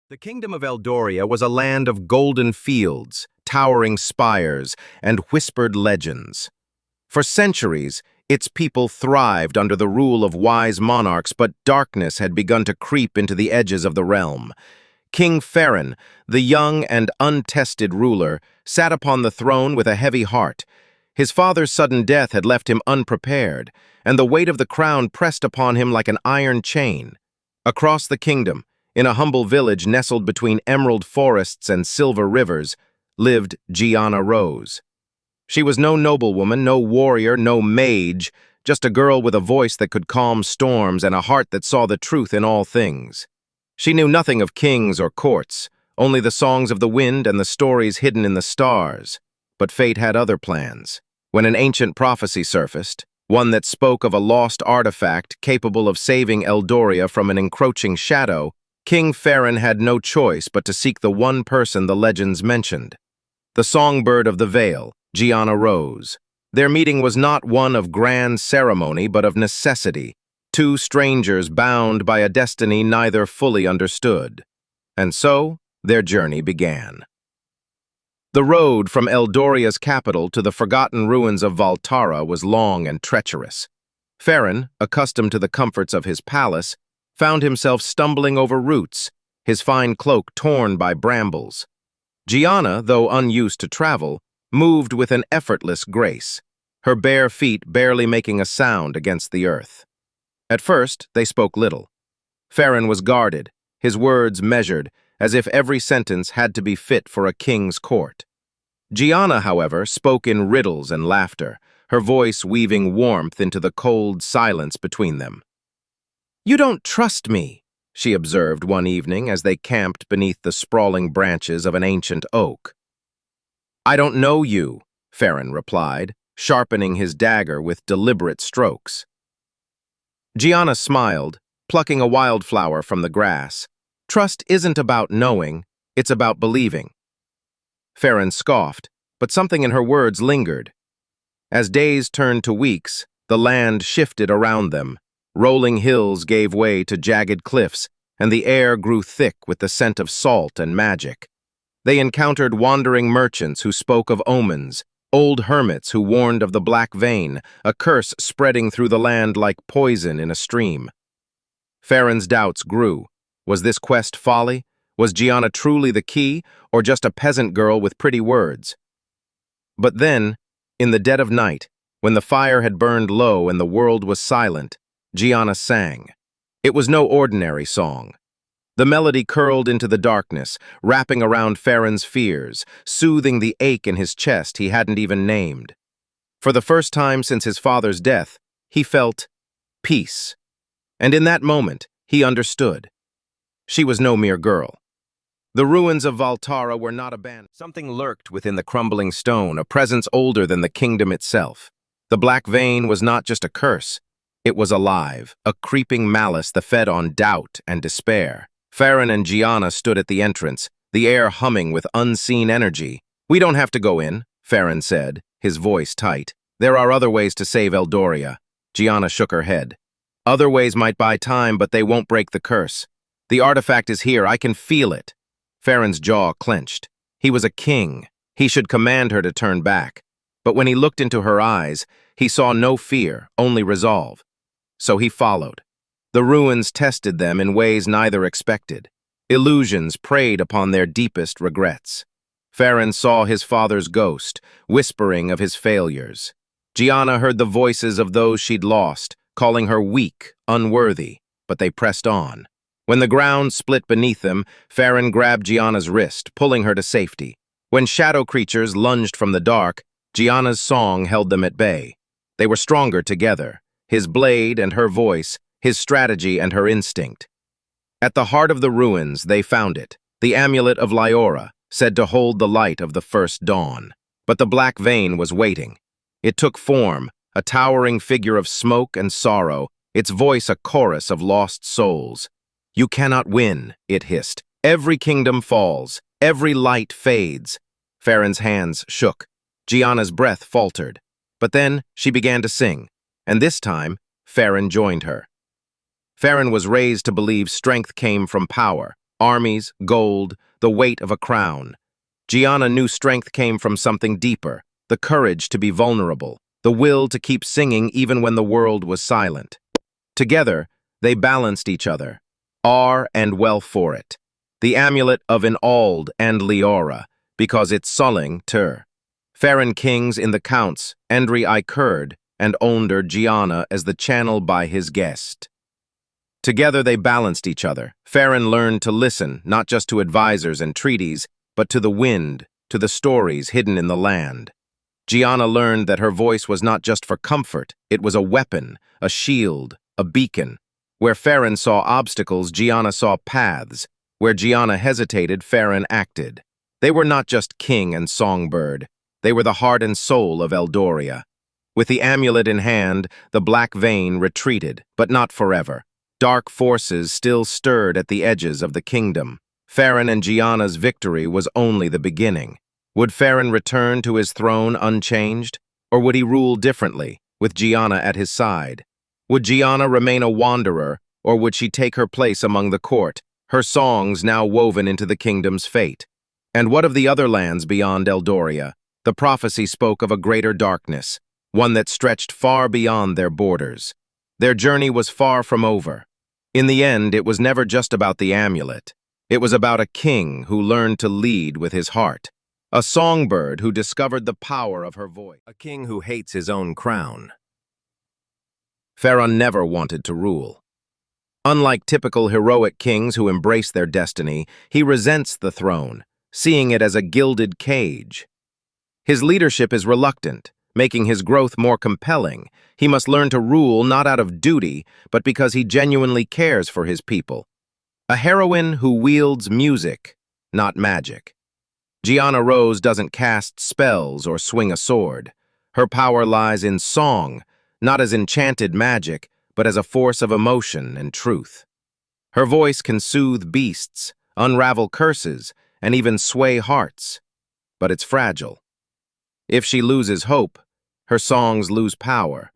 The kingdom of Eldoria was a land of golden fields, towering spires, and whispered legends. For centuries, its people thrived under the rule of wise monarchs, but darkness had begun to creep into the edges of the realm. King Ferran, the young and untested ruler, sat upon the throne with a heavy heart. His father's sudden death had left him unprepared, and the weight of the crown pressed upon him like an iron chain. Across the kingdom, in a humble village nestled between emerald forests and silver rivers, lived Giana Rose. She was no noblewoman, no warrior, no mage, just a girl with a voice that could calm storms and a heart that saw the truth in all things. She knew nothing of kings or courts, only the songs of the wind and the stories hidden in the stars. But fate had other plans. When an ancient prophecy surfaced, one that spoke of a lost artifact capable of saving Eldoria from an encroaching shadow, King Ferran had no choice but to seek the one person the legends mentioned. The songbird of the Vale, Giana Rose. Their meeting was not one of grand ceremony, but of necessity, two strangers bound by a destiny neither fully understood. And so, their journey began. The road from Eldoria's capital to the forgotten ruins of Valtara was long and treacherous. Ferran, accustomed to the comforts of his palace, found himself stumbling over roots, his fine cloak torn by brambles. Giana, though unused to travel, moved with an effortless grace, her bare feet barely making a sound against the earth. At first, they spoke little. Ferran was guarded, his words measured, as if every sentence had to be fit for a king's court. Giana, however, spoke in riddles and laughter, her voice weaving warmth into the cold silence between them. "You don't trust me," she observed one evening as they camped beneath the sprawling branches of an ancient oak. "I don't know you," Ferran replied, sharpening his dagger with deliberate strokes. Giana smiled, plucking a wildflower from the grass. "Trust isn't about knowing, it's about believing." Ferran scoffed, but something in her words lingered. As days turned to weeks, the land shifted around them. Rolling hills gave way to jagged cliffs, and the air grew thick with the scent of salt and magic. They encountered wandering merchants who spoke of omens, old hermits who warned of the black vein, a curse spreading through the land like poison in a stream. Ferran's doubts grew. Was this quest folly? Was Giana truly the key, or just a peasant girl with pretty words? But then, in the dead of night, when the fire had burned low and the world was silent, Giana sang. It was no ordinary song. The melody curled into the darkness, wrapping around Ferran's fears, soothing the ache in his chest he hadn't even named. For the first time since his father's death, he felt peace. And in that moment, he understood. She was no mere girl. The ruins of Valtara were not abandoned. Something lurked within the crumbling stone, a presence older than the kingdom itself. The black vein was not just a curse. It was alive, a creeping malice that fed on doubt and despair. Ferran and Giana stood at the entrance, the air humming with unseen energy. "We don't have to go in," Ferran said, his voice tight. "There are other ways to save Eldoria." Giana shook her head. "Other ways might buy time, but they won't break the curse. The artifact is here, I can feel it." Ferran's jaw clenched. He was a king. He should command her to turn back. But when he looked into her eyes, he saw no fear, only resolve. So he followed. The ruins tested them in ways neither expected. Illusions preyed upon their deepest regrets. Ferran saw his father's ghost, whispering of his failures. Giana heard the voices of those she'd lost, calling her weak, unworthy, but they pressed on. When the ground split beneath them, Ferran grabbed Giana's wrist, pulling her to safety. When shadow creatures lunged from the dark, Giana's song held them at bay. They were stronger together, his blade and her voice, his strategy and her instinct. At the heart of the ruins, they found it, the amulet of Lyora, said to hold the light of the first dawn. But the black vein was waiting. It took form, a towering figure of smoke and sorrow, its voice a chorus of lost souls. "You cannot win," it hissed. "Every kingdom falls, every light fades." Ferran's hands shook. Giana's breath faltered. But then she began to sing, and this time, Ferran joined her. Ferran was raised to believe strength came from power, armies, gold, the weight of a crown. Giana knew strength came from something deeper, the courage to be vulnerable, the will to keep singing even when the world was silent. Together, they balanced each other, are and well for it. The amulet of untold and Leora, because it's sulling ter. Ferran kings in the counts, Endry I curd, and onder Giana as the channel by his guest. Together they balanced each other. Ferran learned to listen, not just to advisors and treaties, but to the wind, to the stories hidden in the land. Giana learned that her voice was not just for comfort, it was a weapon, a shield, a beacon. Where Ferran saw obstacles, Giana saw paths. Where Giana hesitated, Ferran acted. They were not just king and songbird. They were the heart and soul of Eldoria. With the amulet in hand, the black vein retreated, but not forever. Dark forces still stirred at the edges of the kingdom. Ferran and Giana's victory was only the beginning. Would Ferran return to his throne unchanged? Or would he rule differently, with Giana at his side? Would Giana remain a wanderer, or would she take her place among the court, her songs now woven into the kingdom's fate? And what of the other lands beyond Eldoria? The prophecy spoke of a greater darkness, one that stretched far beyond their borders. Their journey was far from over. In the end, it was never just about the amulet. It was about a king who learned to lead with his heart, a songbird who discovered the power of her voice, a king who hates his own crown. Ferran never wanted to rule. Unlike typical heroic kings who embrace their destiny, he resents the throne, seeing it as a gilded cage. His leadership is reluctant, making his growth more compelling. He must learn to rule not out of duty, but because he genuinely cares for his people. A heroine who wields music, not magic. Giana Rose doesn't cast spells or swing a sword. Her power lies in song, not as enchanted magic, but as a force of emotion and truth. Her voice can soothe beasts, unravel curses, and even sway hearts. But it's fragile. If she loses hope, her songs lose power.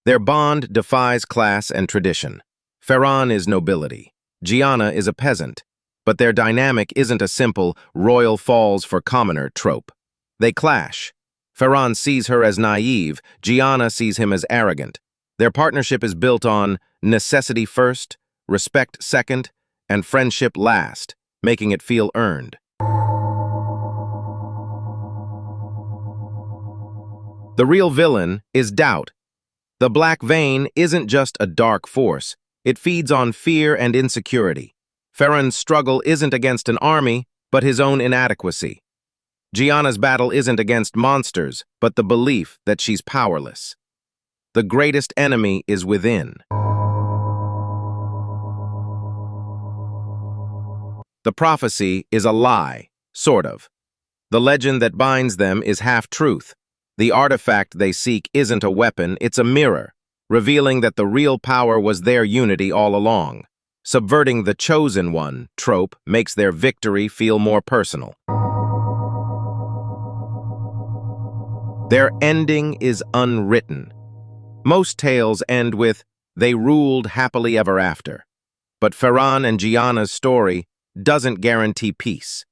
Their bond defies class and tradition. Ferran is nobility. Giana is a peasant. But their dynamic isn't a simple royal falls for commoner trope. They clash. Ferran sees her as naive, Giana sees him as arrogant. Their partnership is built on necessity first, respect second, and friendship last, making it feel earned. The real villain is doubt. The black vein isn't just a dark force, it feeds on fear and insecurity. Ferran's struggle isn't against an army, but his own inadequacy. Giana's battle isn't against monsters, but the belief that she's powerless. The greatest enemy is within. The prophecy is a lie, sort of. The legend that binds them is half-truth. The artifact they seek isn't a weapon, it's a mirror, revealing that the real power was their unity all along. Subverting the chosen one trope makes their victory feel more personal. Their ending is unwritten. Most tales end with, "They ruled happily ever after." But Ferran and Giana's story doesn't guarantee peace.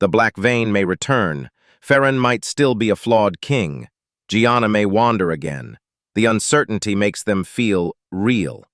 The black vein may return. Ferran might still be a flawed king. Giana may wander again. The uncertainty makes them feel real.